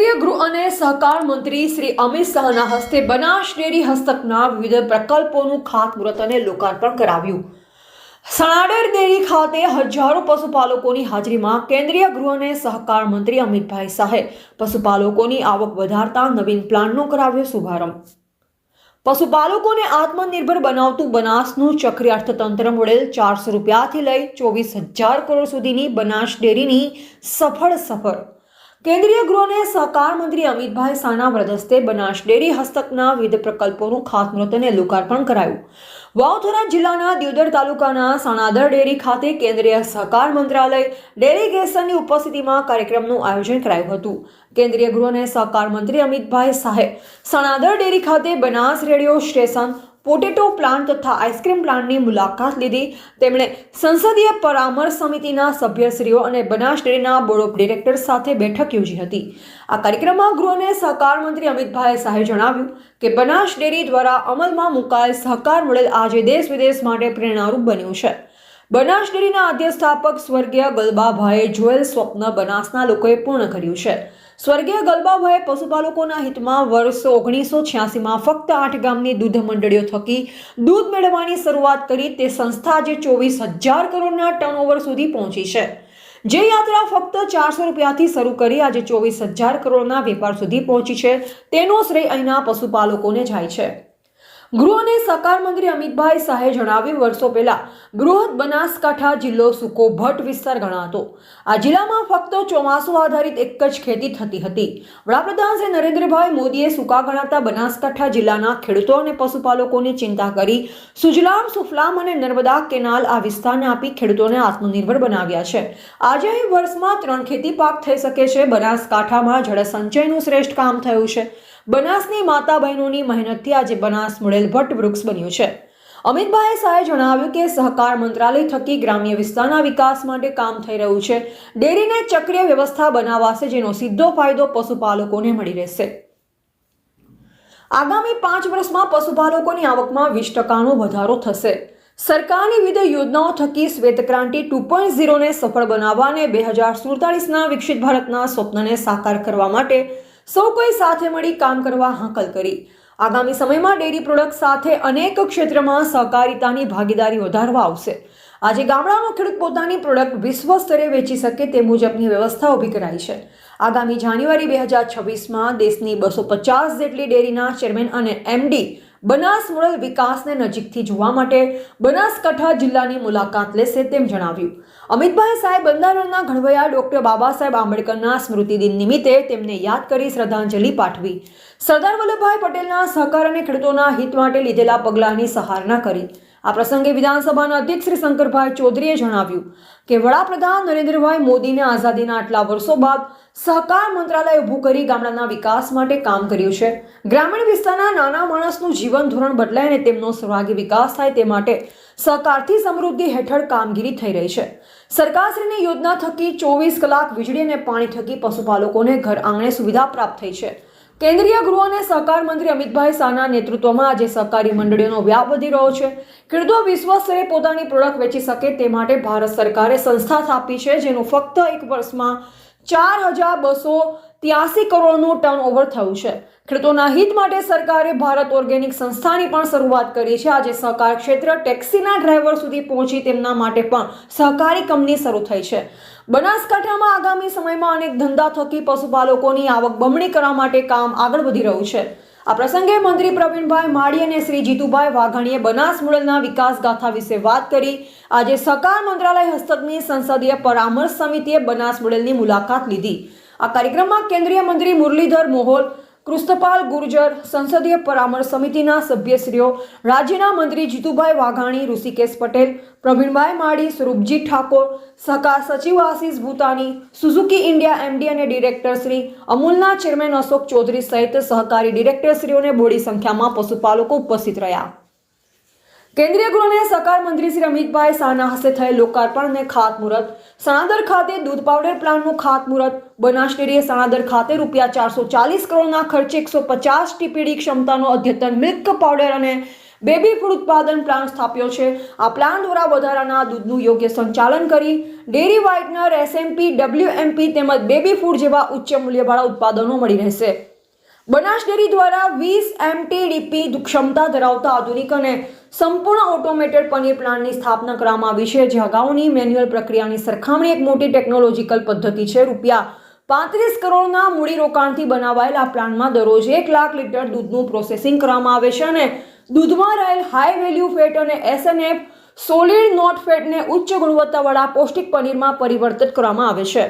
કેન્દ્રીય ગૃહ અને સહકાર મંત્રી શ્રી અમિત શાહના હસ્તે બનાસ ડેરી હસ્તકના વિવિધ પ્રકલ્પોનું ખાતમુહૂર્ત અને લોકાર્પણ કરાવ્યું। સણાડર ડેરી ખાતે હજારો પશુપાલકોની હાજરીમાં કેન્દ્રીય ગૃહ અને સહકાર મંત્રી અમિતભાઈ શાહે પશુપાલકોની આવક વધારતા નવીન પ્લાનનો કરાવ્યો શુભારંભ। પશુપાલકોને આત્મનિર્ભર બનાવતું બનાસનું ચક્રીય અર્થતંત્ર મોડેલ 400 રૂપિયાથી લઈ 24,000 કરોડ સુધીની બનાસ ડેરીની સફળ સફર। કેન્દ્રીય ગૃહ અને સહકાર મંત્રી અમિતભાઈ શાહના વરદ હસ્તે બનાસ ડેરી હસ્તકના વિવિધ પ્રકલ્પોનું ખાતમુહૂર્ત અને લોકાર્પણ કરાયું। વાવથરા જિલ્લાના દિયોદર તાલુકાના સણાદર ડેરી ખાતે કેન્દ્રીય સહકાર મંત્રાલય ડેલિગેશનની ઉપસ્થિતિમાં કાર્યક્રમનું આયોજન કરાયું હતું। કેન્દ્રીય ગૃહ અને સહકાર મંત્રી અમિતભાઈ શાહે સણાદર ડેરી ખાતે Banas radio station, potato plant તથા આઈસ્ક્રીમ પ્લાન્ટની મુલાકાત લીધી। તેમણે સંસદીય પરામર્શ સમિતિના સભ્યશ્રીઓ અને બનાસ ડેરીના બોર્ડ ઓફ ડિરેક્ટર્સ સાથે બેઠક યોજી હતી। આ કાર્યક્રમમાં ગૃહ અને સહકાર મંત્રી અમિતભાઈ શાહે જણાવ્યું કે બનાસ ડેરી દ્વારા અમલમાં મુકાયેલ સહકાર મોડેલ આજે દેશ વિદેશ માટે પ્રેરણારૂપ બન્યું છે। બનાસ ડેરીના આદ્ય સ્થાપક સ્વર્ગીય ગલબાભાઈએ જોયેલ સ્વપ્ન બનાસના લોકોએ પૂર્ણ કર્યું છે। સ્વર્ગીય ગલબાભાઈએ પશુપાલકોના હિતમાં વર્ષ 1986માં ફક્ત 8 ગામની દૂધ મંડળીઓ થકી દૂધ મેળવવાની શરૂઆત કરી। તે સંસ્થા આજે 24,000 કરોડના ટર્નઓવર સુધી પહોંચી છે। જે યાત્રા ફક્ત 400 રૂપિયાથી શરૂ કરી આજે 24,000 કરોડના વેપાર સુધી પહોંચી છે, તેનો શ્રેય અહીંના પશુપાલકોને જાય છે। ગૃહ અને સહકાર મંત્રી અમિતભાઈ શાહે જણાવ્યું, વર્ષો પહેલા બૃહદ બનાસકાંઠા જિલ્લો સૂકો ભટ્ટ વિસ્તાર ગણાતો। આ જિલ્લામાં ફક્ત ચોમાસું આધારિત એક જ ખેતી થતી હતી। વડાપ્રધાન શ્રી નરેન્દ્રભાઈ મોદીએ સૂકા ગણાતા બનાસકાંઠા જિલ્લાના ખેડૂતો અને પશુપાલકોની ચિંતા કરી સુજલામ સુફલામ અને નર્મદા કેનાલ આ વિસ્તારને આપી ખેડૂતોને આત્મનિર્ભર બનાવ્યા છે। આજે અહીં વર્ષમાં 3 ખેતી પાક થઈ શકે છે। બનાસકાંઠામાં જળસંચયનું શ્રેષ્ઠ કામ થયું છે। બનાસની માતા બહેનોની મહેનતથી આજે બનાસ મોડેલ ભટ્ટ વૃક્ષ બન્યું છે। અમિતભાઈ શાહે જણાવ્યું કે સહકાર મંત્રાલય થકી ગ્રામ્ય વિસ્તારના વિકાસ માટે કામ થઈ રહ્યું છે। ડેરીને ચક્રીય વ્યવસ્થા બનાવાશે, જેનો સીધો ફાયદો પશુપાલકોને મળી રહેશે। આગામી 5 વર્ષમાં પશુપાલકોની આવકમાં 20% વધારો થશે। સરકારની વિવિધ યોજનાઓ થકી શ્વેત ક્રાંતિ 2.0 ને સફળ બનાવવા અને 2047ના વિકસિત ભારતના સ્વપ્નને સાકાર કરવા માટે સૌ કોઈ સાથે મળી કામ કરવા હાકલ કરી। આગામી સમયમાં ડેરી પ્રોડક્ટ સાથે અનેક ક્ષેત્રમાં સહકારિતાની ભાગીદારી વધારવા આવશે। આજે ગામડાનો ખેડૂત પોતાની પ્રોડક્ટ વિશ્વ સ્તરે વેચી શકે તે મુજબની વ્યવસ્થા ઊભી કરાઈ છે। આગામી જાન્યુઆરી 2026માં દેશની 250 જેટલી ડેરીના ચેરમેન અને એમડી બનાસ મોડેલ વિકાસને નજીકથી જોવા માટે બનાસકાંઠા જિલ્લાની મુલાકાત લેશે, તેમ જણાવ્યું। અમિતભાઈ શાહે બંધારણના ઘડવૈયા ડોક્ટર બાબા સાહેબ આંબેડકરના સ્મૃતિ દિન નિમિત્તે તેમને યાદ કરી શ્રદ્ધાંજલિ પાઠવી। સરદાર વલ્લભભાઈ પટેલના સહકાર અને ખેડૂતોના હિત માટે લીધેલા પગલાંની સરાહના કરી। આ પ્રસંગે વિધાનસભાના અધ્યક્ષ શ્રી શંકરભાઈ ચૌધરીએ જણાવ્યું કે વડાપ્રધાન નરેન્દ્રભાઈ મોદીને આઝાદીના આટલા વર્ષો બાદ સહકાર મંત્રાલય ઊભું કરી ગામડાના વિકાસ માટે કામ કર્યું છે। ગ્રામીણ વિસ્તારના નાના માણસનું જીવન ધોરણ બદલાય અને તેમનો સર્વાંગી વિકાસ થાય તે માટે સહકારથી સમૃદ્ધિ હેઠળ કામગીરી થઈ રહી છે। સરકારશ્રીની યોજના થકી 24 કલાક વીજળી અને પાણી થકી પશુપાલકોને ઘર આંગણે સુવિધા પ્રાપ્ત થઈ છે। કેન્દ્રીય ગૃહ અને સહકાર મંત્રી અમિતભાઈ શાહના નેતૃત્વમાં આજે સહકારી મંડળીઓનો વ્યાપ વધી રહ્યો છે। ખેડૂતો વિશ્વ સ્તરે પોતાની પ્રોડક્ટ વેચી શકે તે માટે ભારત સરકારે સંસ્થા સ્થાપી છે, જેનું ફક્ત 1 વર્ષમાં 4,283 કરોડનું ટર્નઓવર થયું છે। ખેડૂતોના હિત માટે સરકારે ભારત ઓર્ગેનિક સંસ્થાની પણ શરૂઆત કરી છે। આજે સહકાર ક્ષેત્ર ટેક્સીના ડ્રાઈવર સુધી પહોંચી તેમના માટે પણ સહકારી કંપની શરૂ થઈ છે। બનાસકાંઠામાં આગામી સમયમાં અનેક ધંધા થકી પશુપાલકોની આવક બમણી કરવા માટે કામ આગળ વધી રહ્યું છે। આ પ્રસંગે મંત્રી પ્રવીણભાઈ માળી અને શ્રી જીતુભાઈ વાઘાણીએ બનાસ મોડેલના વિકાસ ગાથા વિશે વાત કરી। આજે સહકાર મંત્રાલય હસ્તકની સંસદીય પરામર્શ સમિતિએ બનાસ મોડેલની મુલાકાત લીધી। આ કાર્યક્રમમાં કેન્દ્રીય મંત્રી મુરલીધર મોહોલ, કૃષ્ણપાલ ગુર્જર, સંસદીય પરામર્શ સમિતિના સભ્યશ્રીઓ, રાજ્યના મંત્રી જીતુભાઈ વાઘાણી, ઋષિકેશ પટેલ, પ્રવીણભાઈ માળી, સ્વરૂપજી ઠાકોર, સહકાર સચિવ આશીષ ભૂતાની, સુઝુકી ઇન્ડિયા એમડી અને ડિરેક્ટર શ્રી, અમૂલના ચેરમેન અશોક ચૌધરી સહિત સહકારી ડિરેક્ટરશ્રીઓને બોડી સંખ્યામાં પશુપાલકો ઉપસ્થિત રહ્યા। કેન્દ્રીય ગૃહ અને સહકાર મંત્રી શ્રી અમિતભાઈ શાહના હસ્તે થયેલ લોકાર્પણ અને ખાતમુહૂર્ત। સણાદર ખાતે દૂધ પાવડર પ્લાન્ટનું ખાતમુહૂર્ત। બનાસ ડેરીએ સણાદર ખાતે રૂપિયા 440 કરોડના ખર્ચે 150 ટીપીડી ક્ષમતાનો અદ્યતન મિલ્ક પાવડર અને બેબી ફૂડ ઉત્પાદન પ્લાન્ટ સ્થાપ્યો છે। આ પ્લાન્ટ દ્વારા વધારાના દૂધનું યોગ્ય સંચાલન કરી ડેરી વ્હાઇટનર, SMP, WMP તેમજ બેબી ફૂડ જેવા ઉચ્ચ મૂલ્યવાળા ઉત્પાદનો મળી રહેશે। બનાસ ડેરી દ્વારા 20 MTDP ક્ષમતા ધરાવતા આધુનિક અને સંપૂર્ણ ઓટોમેટેડ પનીર પ્લાન્ટની સ્થાપના કરવામાં આવી છે, જે અગાઉની મેન્યુઅલ પ્રક્રિયાની સરખામણી એક મોટી ટેકનોલોજીકલ પદ્ધતિ છે। ₹35 કરોડના મૂડીરોકાણથી બનાવાયેલ આ પ્લાન્ટમાં દરરોજ 1 લાખ લીટર દૂધનું પ્રોસેસિંગ કરવામાં આવે છે અને દૂધમાં રહેલ હાઈ વેલ્યુ ફેટ અને SNF સોલિડ નોટ ફેટને ઉચ્ચ ગુણવત્તાવાળા પૌષ્ટિક પનીરમાં પરિવર્તિત કરવામાં આવે છે।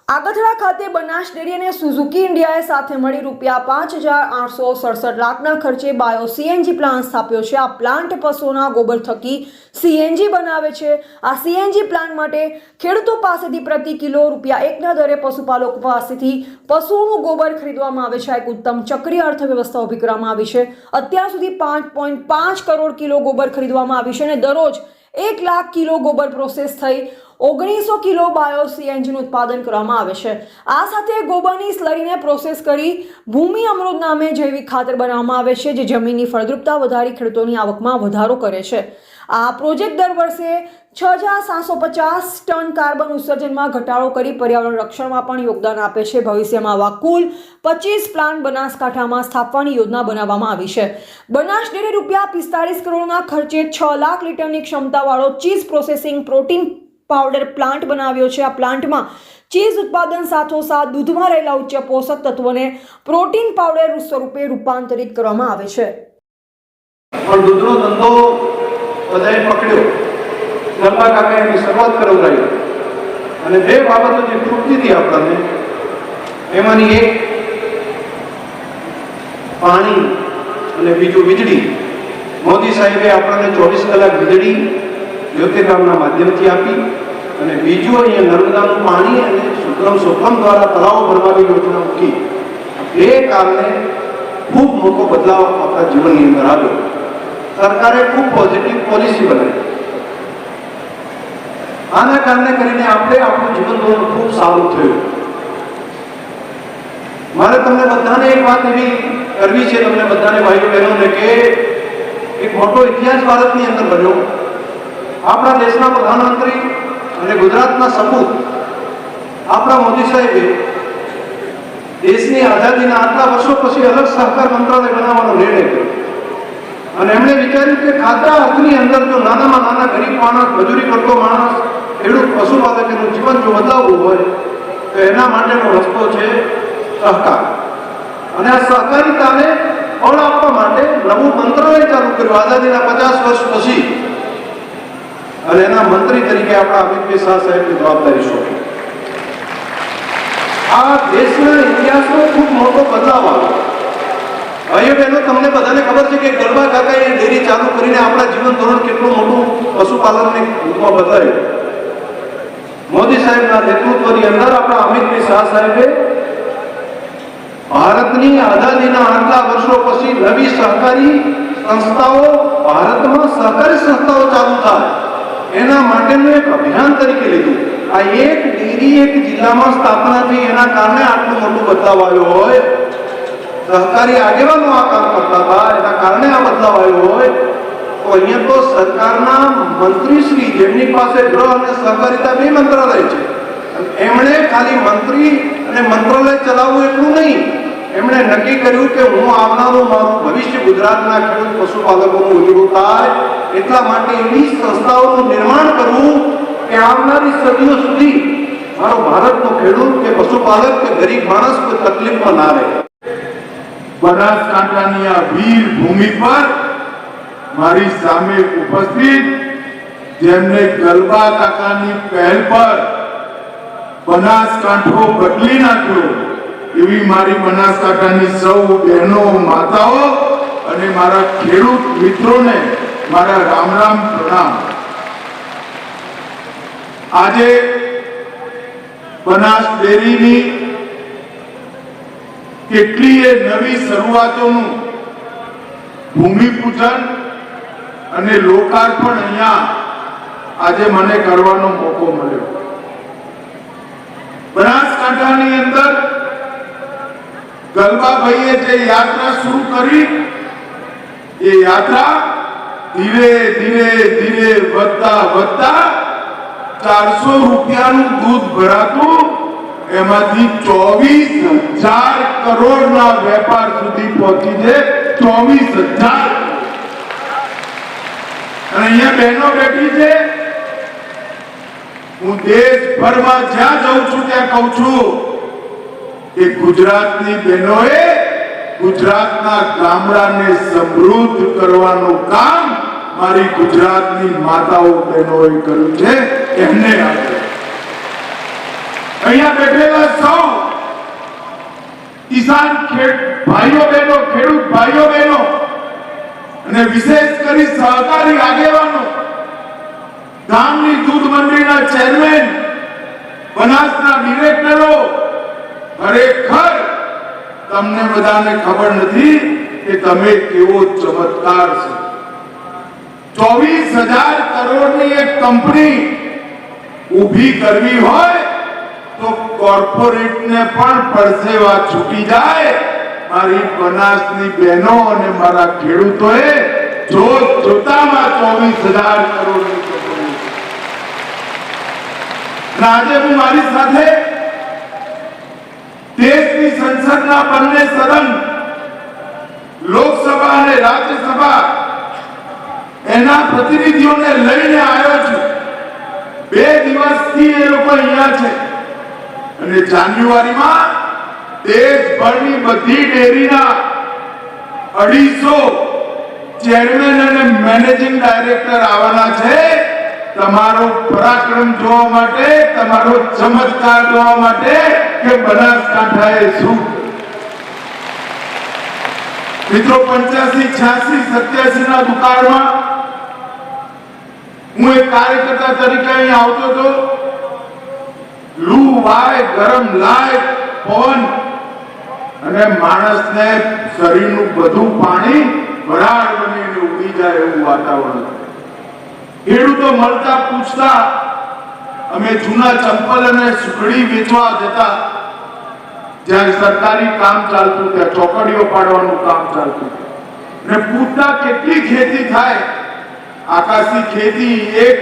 આગથડા ખાતે બનાસ ડેરી અને સુઝુકી ઇન્ડિયાએ સાથે મળી ₹5,867 લાખના ખર્ચે બાયો CNG પ્લાન્ટ સ્થાપ્યો છે। આ પ્લાન્ટ પશુઓના ગોબર થકી CNG બનાવે છે। આ CNG પ્લાન્ટ માટે ખેડૂતો પાસેથી પ્રતિ કિલો ₹1ના દરે પશુપાલકો પાસેથી પશુઓનું ગોબર ખરીદવામાં આવે છે। એક ઉત્તમ ચક્રીય અર્થવ્યવસ્થા ઊભી કરવામાં આવી છે। અત્યાર સુધી 5.5 કરોડ કિલો ગોબર ખરીદવામાં આવી છે અને દરરોજ 1 લાખ કિલો ગોબર પ્રોસેસ થઈ 1900 કિલો બાયો CNGનું ઉત્પાદન કરવામાં આવે છે। આ સાથે ગોબરની સ્લરીને પ્રોસેસ કરી ભૂમિ અમૃત નામે જૈવિક ખાતર બનાવવામાં આવે છે, જે જમીનની ફળદ્રુપતા વધારી ખેડૂતોની આવકમાં વધારો કરે છે। આ પ્રોજેક્ટ દર વર્ષે 6,750 ટન કાર્બન ઉત્સર્જનમાં ઘટાડો કરી પર્યાવરણ રક્ષણમાં પણ યોગદાન આપે છે। ભવિષ્યમાં આવા કુલ 25 પ્લાન્ટ બનાસકાંઠામાં સ્થાપવાની યોજના બનાવવામાં આવી છે। બનાસ ડેરી ₹45 કરોડના ખર્ચે 6 લાખ લીટરની ક્ષમતાવાળો cheese processing protein powder plant બનાવ્યો છે। આ પ્લાન્ટમાં ચીઝ ઉત્પાદન સાથોસાથ દૂધમાં રહેલા ઉચ્ચ પોષક તત્વોને પ્રોટીન પાવડર સ્વરૂપે રૂપાંતરિત કરવામાં આવે છે। પણ દૂધનો ધંધો બધાએ પકડ્યો, ગરબા કાકાએ એની શરૂઆત કરાવડાવી અને બે બાબતો જે ખૂટતી હતી આપણને, એમાંની એક પાણી અને બીજું વીજળી। મોદી સાહેબે આપણને 24 કલાક વીજળી જ્યોતિર્ગામના માધ્યમથી આપી અને બીજું અહીંયા નર્મદાનું પાણી અને સુખમ દ્વારા તળાવો ભરવાની યોજના મૂકી। એ કારણે ખૂબ મોટો બદલાવ આપણા જીવનની અંદર આવ્યો। સરકારે ખૂબ પોઝિટિવ પોલિસી બનાવી। આના કારણે કરીને આપણું જીવન ધોરણ ખૂબ સારું થયું। મારે તમને બધાને એક વાત એવી કરવી છે, તમને બધાને ભાઈઓ બહેનોને, કે એક મોટો ઇતિહાસ ભારતની અંદર બન્યો। આપણા દેશના પ્રધાનમંત્રી અને ગુજરાતના સપૂત આપણા મોદી સાહેબે દેશની આઝાદીના આટલા વર્ષો પછી અલગ સહકાર મંત્રાલય બનાવવાનો નિર્ણય કર્યો અને એમણે વિચાર્યું કે ખાતા હાથની અંદર જો નાનામાં નાના ગરીબ માણસ, મજૂરી કરતો માણસ, ખેડૂત, પશુપાલકનું જીવન જો બદલાવવું હોય તો એના માટેનો રસ્તો છે સહકાર। અને આ સહકારિતાને બળ આપવા માટે નવું મંત્રાલય ચાલુ કર્યું આઝાદીના 50 વર્ષ પછી અને એના મંત્રી તરીકે આપણા અમિતભાઈ શાહ સાહેબની જવાબદારી સોંપી। આ દેશના ઇતિહાસનો ખૂબ મોટો બદલાવ આવ્યો। ભાઈઓ બહેનો, તમને બધાને ખબર છે કે ગરબા કાકાએ ડેરી ચાલુ કરીને આપણા જીવન ધોરણ કેટલું મોટું પશુપાલનની રૂપમાં બદલાયું। મોદી સાહેબના નેતૃત્વની અંદર આપણા અમિતભાઈ શાહ સાહેબે ભારતની આઝાદીના આટલા વર્ષો પછી નવી સહકારી સંસ્થાઓ, ભારતમાં સહકારી સંસ્થાઓ ચાલુ થાય એના માટેનું એક અભિયાન તરીકે લીધું। આ એક ડેરી એક જિલ્લામાં સ્થાપના થઈ, એના કારણે આટલું મોટું બદલાવ આવ્યો હોય। સહકારી આગેવાનો આ કામ કરતા હતા, એના કારણે આ બદલાવ આવ્યો હોય તો અહીંયા તો સરકારના મંત્રીશ્રી, જેમની પાસે ગૃહ અને સહકારિતા બે મંત્રાલય છે, એમણે ખાલી મંત્રી અને મંત્રાલય ચલાવવું એટલું નહીં, એમણે નક્કી કર્યું કે હું આવનારું મારું ભવિષ્ય ગુજરાતના ખેડૂત પશુપાલકોનું ઉજળું થાય એટલા માટે એવી સંસ્થાઓનું નિર્માણ કરવું કે આવનારી સદીઓ સુધી મારો ભારતનો ખેડૂત કે પશુપાલક કે ગરીબ માણસ કોઈ તકલીફમાં ના રહે। બનાસકાંઠાની આ વીર ભૂમિ પર મારી સામે ઉપસ્થિત, જેમને ગરબા કાકાની પહેલ પર બનાસકાંઠો બદલી નાખ્યો, એવી મારી બનાસકાંઠાની સૌ બહેનો, માતાઓ અને મારા ખેડૂત મિત્રોને મારા રામ રામ, પ્રણામ। આજે બનાસ ડેરીની કેટલીય નવી શરૂઆતોનું ભૂમિપૂજન અને લોકાર્પણ અહીંયા આજે મને કરવાનો મોકો મળ્યો। બનાસકાંઠાની અંદર ગલબાભાઈએ જે યાત્રા શરૂ કરી એ યાત્રા ધીરે ધીરે ધીરે વધતા વધતા 400 રૂપિયાનું દૂધ ભરાતું એમાંથી 24,000 કરોડના વેપાર સુધી પહોંચી છે. 24,000. અને અહીંયા બહેનો બેઠી છે. હું દેશભરમાં જ્યાં જાઉં છું ત્યાં કહું છું કે ગુજરાતની બહેનોએ ગુજરાતના ગામડાને સમૃદ્ધ કરવાનું કામ મારી ગુજરાતની માતાઓ બહેનોએ કર્યું છે. એમને અહીંયા બેઠેલા સૌ કિસાન ભાઈઓ બહેનો, ખેડૂત ભાઈઓ બહેનો અને વિશેષ કરી સહકારી આગેવાનો, ગામની દૂધ મંડળીના ચેરમેન, બનાસના ડિરેક્ટરો, ખરેખર તમને બધાને ખબર નથી કે તમે કેવો ચમત્કાર છે. 24,000 કરોડની એક કંપની ઊભી કરવી હોય તો કોર્પોરેટને પણ પરસેવા છૂટી જાય. મારી બનાસની બહેનો અને મારા ખેડૂતોએ જોતામાં 24,000 કરોડની કંપની. આજે હું મારી સાથે દેશની સંસદના બંને સદન, લોકસભા અને રાજ્યસભા, એના પ્રતિનિધિઓને લઈને આવ્યો છું. 2 દિવસથી એ લોકો અહીંયા છે અને જાન્યુઆરીમાં દેશભરની બધી ડેરીના 250 ચેરમેન અને મેનેજિંગ ડાયરેક્ટર આવવાના છે. તમારો પરાક્રમ જોવા માટે, તમારો ચમત્કાર જોવા માટે કે બનાસકાંઠાએ શું. મિત્રો, 85, 86, 87 ના દુકાળમાં હું એક કાર્યકર્તા તરીકે અહીં આવતો હતો. લૂ વાય, ગરમ લાય, પવન અને માણસને શરીરનું બધું પાણી વરાળ બનીને ઉડી જાય એવું વાતાવરણ. ખેડૂતો મળતા પૂછતા, અમે જૂના ચંપલ અને સુખડી વેચવા જતા, જ્યાં સરકારી કામ ચાલતું, ત્યાં ચોકડીઓ પાડવાનું કામ ચાલતું, ને પૂછતા કેટલી ખેતી થાય. આકાશી ખેતી, એક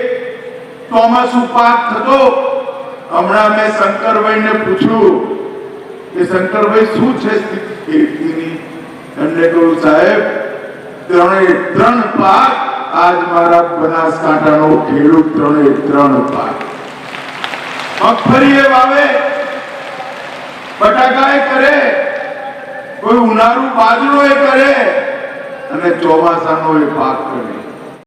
ચોમાસુ પાક થતો. હમણાં મેં શંકરભાઈને પૂછ્યું કે શંકરભાઈ શું છે ખેતીની? એમને કહ્યું, સાહેબ 3 પાક. આજ મારા બનાસકાંઠાનો ખેડૂત 3 પાક. મગફળી એ વાવે, બટાકા એ કરે, કોઈ ઉનાળુ બાજરો એ કરે અને ચોમાસાનો એ પાક કરે.